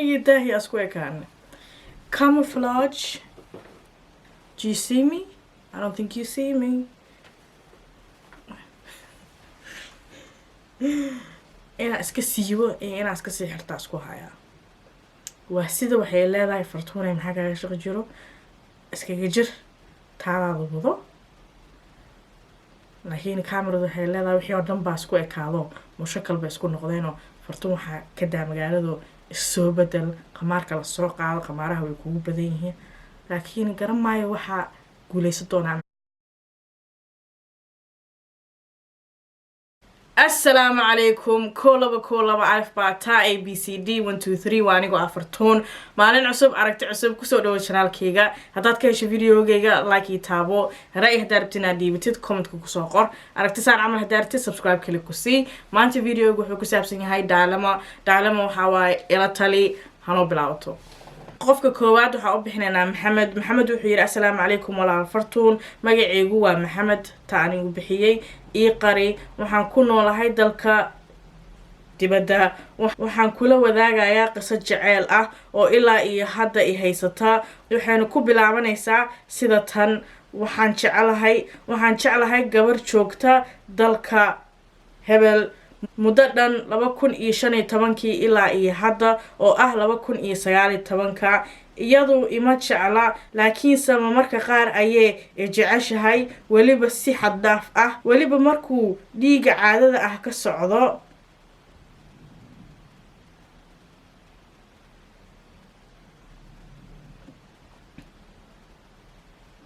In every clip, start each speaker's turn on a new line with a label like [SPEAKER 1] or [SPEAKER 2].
[SPEAKER 1] anigi daahi asku ekaan camouflage. Do you see me? I don't think you see me. Inaa iska siibo iyo inaa iska sii xirtaa isku hayaa. Waa sida waxay leedahay fartuunay maxaa kaga shaqo jiro iskaga jir taadaada wado. laakiin kaamiradu waxay leedahay wixii oo dhan baa isku ekaado mushakal bay isku noqdeenoo fartuun waxaa ka daa magaaladu isoo bedel qamaarka la soo qaado qamaaraha way kugu badan yihiin laakiin garan maayo waxaa guuleysan doonaa. السلام عليكم كولابا ألف باتا ABCD 1 2 3 وانيقو أفرتون مالين عصب أركت عصب كسو دو شنال كيغا هداد كيش فيديو كيغا لايكي تابو رأي هداربتنا ديبتد كومنت كوكسو قر أركت سان عمل هدارتي سبسكرايب كليكوسي مانتي فيديو كوحو كسابسيني هاي دعلما وحاواي إلا تالي هانو بلاوتو qofka koowaad waxa u bixinayna maxamed wuxuu yiri assalaamu calaykum walaal fartuun magacaygu waa maxamed taanigu bixiyay ii qari waxaan ku noolahay dalka dibadda waxaan kula wadaagayaa qiso jaceyl ah oo ilaa iyo hadda i haysata waxaanu ku bilaabanaysaa sida tan waxaan jeclahay gabar joogta dalka hebel muddo dhan 2015 ilaa iyo hadda oo ah 2019 iyadu ima jecla laakiin sama marka qaar ayay jeceshahay waliba si xad dhaaf ah waliba markuu dhiiga caadada ah ka socdo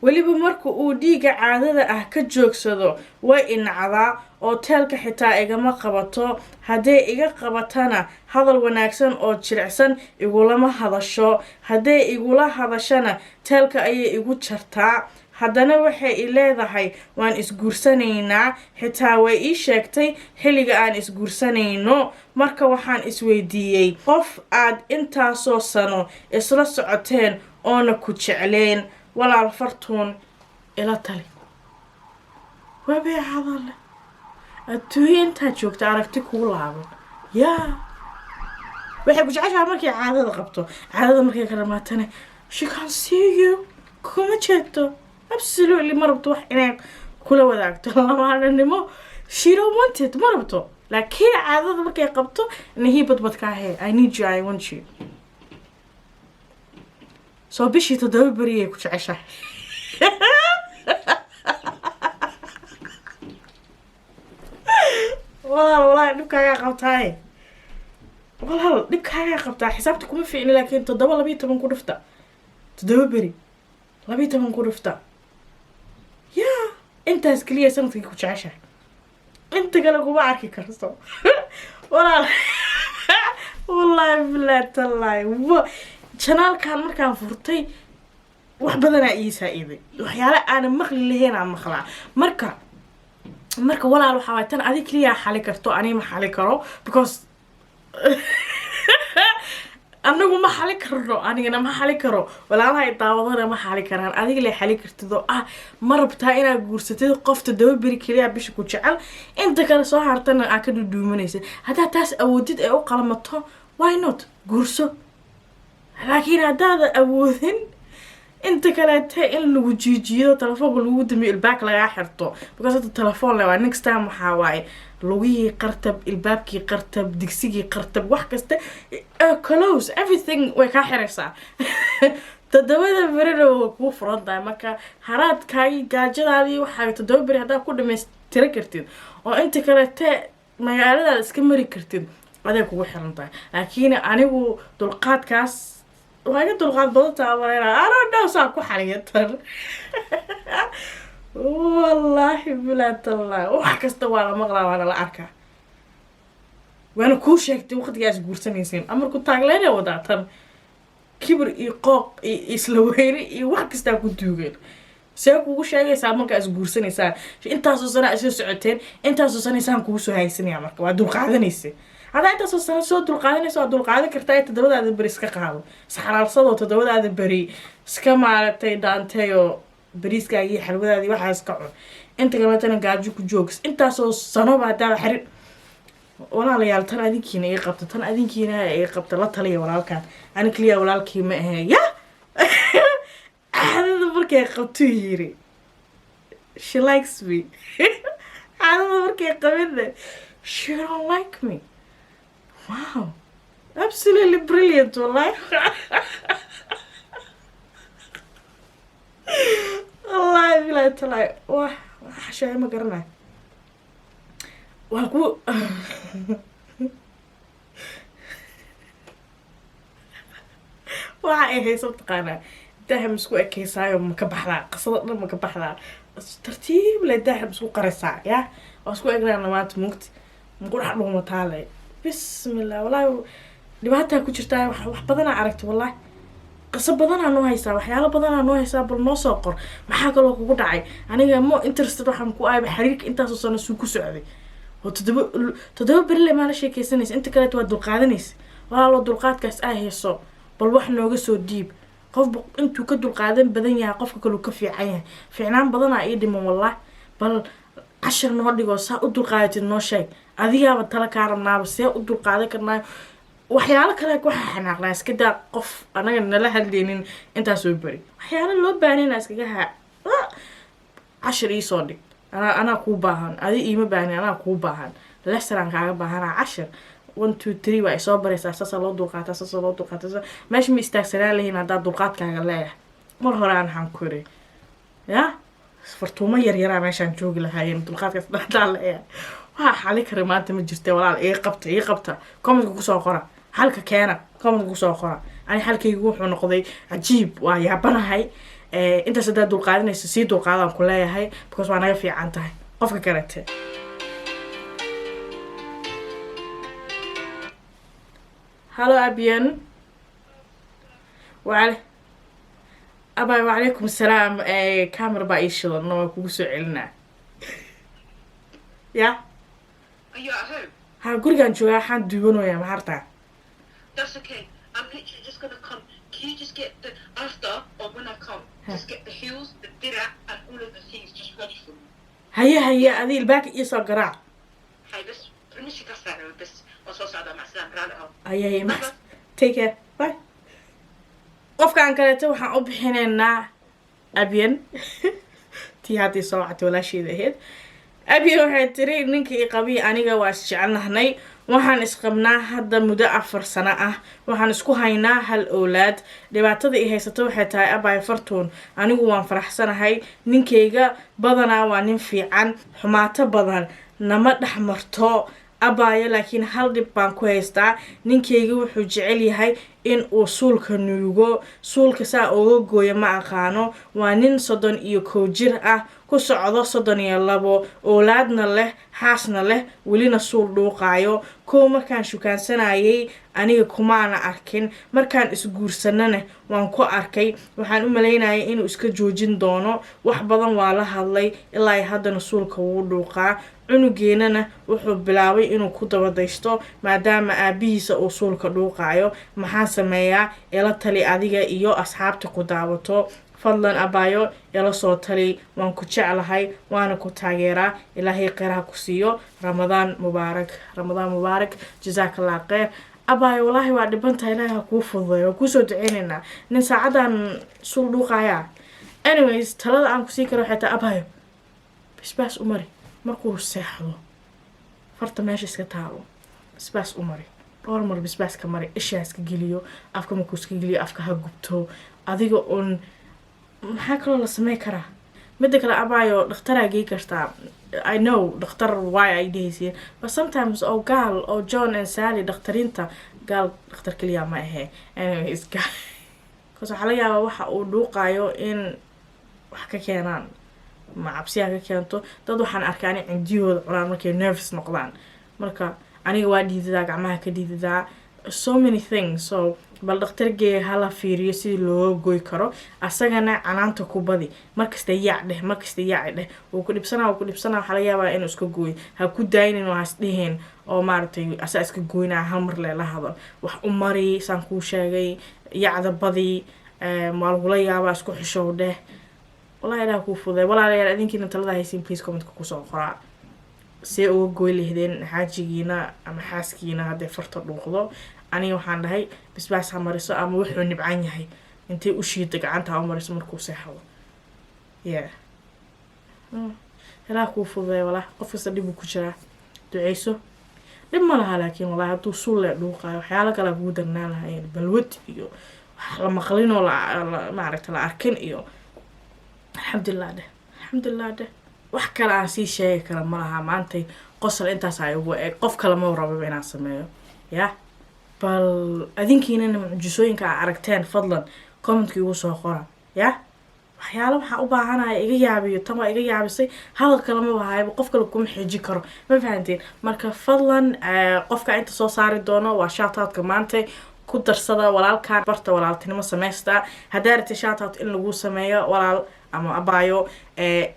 [SPEAKER 1] waliba marka uu dhiiga caadada ah ka joogsado way inacdaa oo teelka xitaa igama qabato haddii iga qabatana hadal wanaagsan oo jilicsan igulama hadasho haddii igula hadashana teelka ayay igu jartaa haddana waxay i leedahay waan isguursanaynaa xitaa way ii sheegtay xilliga aan isguursanayno marka waxaan isweydiiyey qof aad intaasoo sano isla socoteen oona ku jecleen walaal fartuun ila tali wabay hadale adduunye intaa joogta aragti kuu laaban yaa waxay ku jeceshahay markay caadada qabto caadada markay ka dhamaatana she can see you kuma jeedo absolutely ma rabto wax inay kula wadaagto lamaananimo she don't want it ma rabto laakiin caadada markay qabto inay badbadka ahay I need you I want you soo bishii 7 bari ay ku jeceshahay والله dhibkaaga qabtaay walaal dhibkaaga qabtaa xisaabta kuma fiicni laakiin 7 ku dhufta 7 bari 12 ku dhufta yaa intaas kaliya sanadkii ku jeceshahay inta kale kuma arki karto walaal wallahi billahi tallahi channelkan markaan furtay wax badan ay saa'iiday waxyaalo aan maqli lahayn aan maqlaa marka walaal waxa way tan adiga kaliya xali karto ani ma xali karo because anagu ma xali karno anigana ma xali karo walaalahay daawadana ma xali karaan adiga la xali kartido ma rabtaa inaad guursatid qofta 7 bari kaliya bisha ku jecel inta kale soo hartana aad ka duuduumanaysa hadaa taas awoodid ay u qalmato why not guurso laakiin hadaad awoodin inta kale in lagu jiijiyo telefoonka lagu damiyo ilbaak laga xirto because the telephone la next time waxa waay lugii qartab ilbaabkii qartab digsigii qartab wax kasta close everything way ka xiraysaa tadawada barado ku furantahay marka haraadkaagi gaajadaadii waxa 7 bari hadaa ku dhameystira kartid oo inta kale magaalada iska mari kartid aday kugu xirantahay laakiin anigu dulqaadkaas waaga dulqaad badantaa wareera arada saa ku xariyatar wallahi billahi tallahi wax kasta waa la maqlaa waa la arkaa waana ku sheegtay waqtigaas guursanayeen amarku taagleena wadaatan kibir iyo qooq isla weyne iyo wax kasta ku duugeen see kugu sheegaysaa markaas guursanaysaa intaasoo sana isla socoteen intaasoo sanaysaan kugu soo haysanaya marka waa dulqaadanaysaa هذا أنت صوت القاهرة صوت القاهرة كرتاية تدور هذا بريس كقاعد سحر الصوت تدور هذا بري سكما على دانتيو بريس كاي حلو هذا واحد سكعون أنت كمان قاعد جوك جوكس أنت صوت صنوب هذا حرب walaalayaal tan adinkiina ii qabta tan adinkiina ii qabta la taliya walaalkan ani kaliya walaalkii ma ahe ya caadada markay qabtuu yiri she likes me caadada markay qabinna she don't like me. Wow, absolutely brilliant wallahi. wallahi bilaay talay wah shay ma garanay waa ku waxa ay hayso taqaana daham isku ekeysaayo ma ka baxdaa qasada dhan ma ka baxdaa tartiib la daham isku qaraysaa ya oo isku egnaa maanta mugti maqurax dhuuma taale bismillah wallahi dhibaato ku jirtaa wax badan aragtay wallahi qasab badan aan noo haysaa waxyaalo badan aan noo haysaa bal noo soo qor maxaa kaloo kugu dhacay aniga mo interested waxaan ku aayba xiriirka intaas oo sano suu ku socday oo todoba beri ma la sheekaysanaysa inta kale waa dulqaadanaysa walaalo dulqaadkaas ay hayso bal wax nooga soo diib qof intuu ka dulqaadan badan yahay qofka kale uu ka fiican yahay fiicnaan badan ay dhiman wallahi bal cashar noo dhigo saa u dulqaadatid noo sheeg adigaaba tala ka rabnaaba see u dulqaadan karnaa waxyaalo kale waxa xanaaqnaa iska daa qof anaga nala hadlaynin intaas soo bari waxyaalo loo baahnayna iskaga cashar ii soo dhig ana ku baahan adi iima baahnin ana ku baahan lesson kaaga baahan cashar 1 2 3 waa soo baraysaa sasa loo dulqaataa meesha ma istaagsanaa leeyahay hada dulqaadkaaga leeyahay mar hore aan waxaan ku yiri ya fartuuma yar meeshaan joogi lahaayeen dulqaadkaas dhaxdaa leeyahay waxa xali kare maanta ma jirtay walaal ii qabta comment ku soo qora halka keena comment ku soo qora ani halkaygu wuxuu noqday ajiib waa yaabanahay inta saddeed dulqaadanaysa si dulqaadan ku leeyahay because waa naga fiican tahay qofka karate hello abian وعليكم السلام كاميرا بايشلو نو kugu soo celina ya
[SPEAKER 2] are you at home?
[SPEAKER 1] ha gurigan joogaa waxaan duubanayaa ma harta
[SPEAKER 2] That's okay. I'm literally just gonna come. Can you just get the after or when I come? Just get the heels, the dirra, and all of the things just ready for me.
[SPEAKER 1] هيا adii ilbaaka iyo soo garaac
[SPEAKER 2] Hey, بس برمشي كسر بس وصوص هذا مع السلامة رالها.
[SPEAKER 1] هيا max take care bye qofkan kaleeto waxaan u bixinaynaa abian tii hadii soo wactay walaasheeda ahayd abian waxay tiri ninkii qabi aniga waa isjecelnahnay waxaan isqabnaa hadda muddo 4 sano ah waxaan isku haynaa hal oolaad dhibaatada ay haysato waxay tahay abay fartuun anigu waan faraxsanahay ninkeyga badanaa waa nin fiican xumaato badan nama dhaxmarto abaya laakiin hal dib baan ku haystaa ninkeyga wuxuu jecel yahay in uu suulka nuugo suulka saa uga gooyo ma aqaano waa nin 31 jir ah ku socdo 32 oolaadna leh xaasna leh welina suul dhuuqaayo koo markaan shukaansanayay aniga kumaana arkin markaan isguursanana waan ku arkay waxaan u maleynayay inuu iska joojin doono wax badan waa la hadlay ilaa haddana suulka wuu dhuuqaa cunugeenana wuxuu bilaabay inuu ku dabadaysto maadaama aabihiisa uu suulka dhuuqaayo maxaan sameeyaa ila tali adiga iyo asxaabta ku daawato fadlan abayo ila soo tali waan ku jeclahay waana ku taageeraa ilaahay khayraha ku siiyo ramadaan mubaarak jazakallah khayr abayo wallahi waa dhibantahay ilaahay ku fududeeyo ku soo duceynaynaa nin saacadan suul dhuuqaya anyways talada aan ku sii karo waxay tahay abayo bisbaas u mari markuu seexdo farta meesha iska taalo bisbaas u mari dhowr mar bisbaas ka mari ishaa iska geliyo afka markuu iska geliyo afka ha gubto adiga un maxaa kaloo la samey karaa midda kale abayo dhakhtaraa gey kartaa I know dhakhtar why ay dhehaysiin but sometimes oo gaal oo John and Sally dhakhtarinta gaal dhakhtar kaliya ma ahe anyways because waxaa laga yaabaa waxa uu dhuuqaayo in wax ka keenaan ma cabsiya ka keento dad waxaan arkaa in cindiyooda cunaan markay nervous noqdaan marka aniga waa dhiidadaa gacmaha ka dhiidadaa so many things so bal dhakhtargeey hala fiiriyo si loo goy karo asagana canaanta ku badi markasta yaac dheh uu ku dhibsanaa waxa laga yaabaa inuu iska gooyo ha ku daaynin oo has dheheen oo maaragtay asaa iska gooynaa hal mar la hadal wax u mari saan kuu sheegay yacda badi waa lagula yaabaa isku xishow dheh والله لا كوفو ذا ولا لا يمكن أن تلاقي هيسين please comment كوسو قراء see uga goy lehdeen xaajigiina ama xaaskiina hadday farta dhuuqdo aniga waxaan dhahay basbaas ha mariso ama wuxuu nibcan yahay intay u shiida gacanta ha u mariso markuu seexdo ilaa kuu fududeeya walaa qof kasta dhib uu ku jiraa duceyso dhib ma laha laakiin wallahi hadduu suulle dhuuqaayo waxyaalo kale kugu darnaan lahayn balwad iyo wax la maqlin oo maaragta la arkin iyo alxamdulilah dheh wax kale aan sii sheegi kara ma laha maantay qosol intaas ay ugu eeg qof kale ma rababa inaan sameeyo bal adinkiinana mucjisooyinka aa aragteen fadlan commentkii ugu soo qora waxyaalo waxaa u baahanaya iga yaabiyo tan waa iga yaabisay hadal kale ma bahayba qof kale kuma xeeji karo ma fahanteen marka fadlan qofka inta soo saari doono waa shoutoutka maanta ku darsada walaalkaan barta walaaltinimo samaysta haddaa rabtay shoutout in lagu sameeyo walaal ama abaayo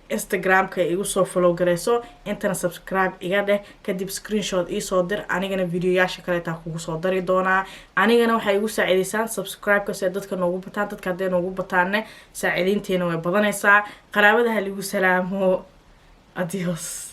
[SPEAKER 1] instagramka igu soo follow gareyso intana subscribe iga dheh kadib screenshot iisoo dir anigana videoyaasha kaleetaa kugu soo dari doonaa anigana waxay igu saaciideysaan subscribe-ka si dadka noogu bataan dadka hadday noogu bataanne saaciideynteena way badanaysaa qaraabadaha ligu salaamo adios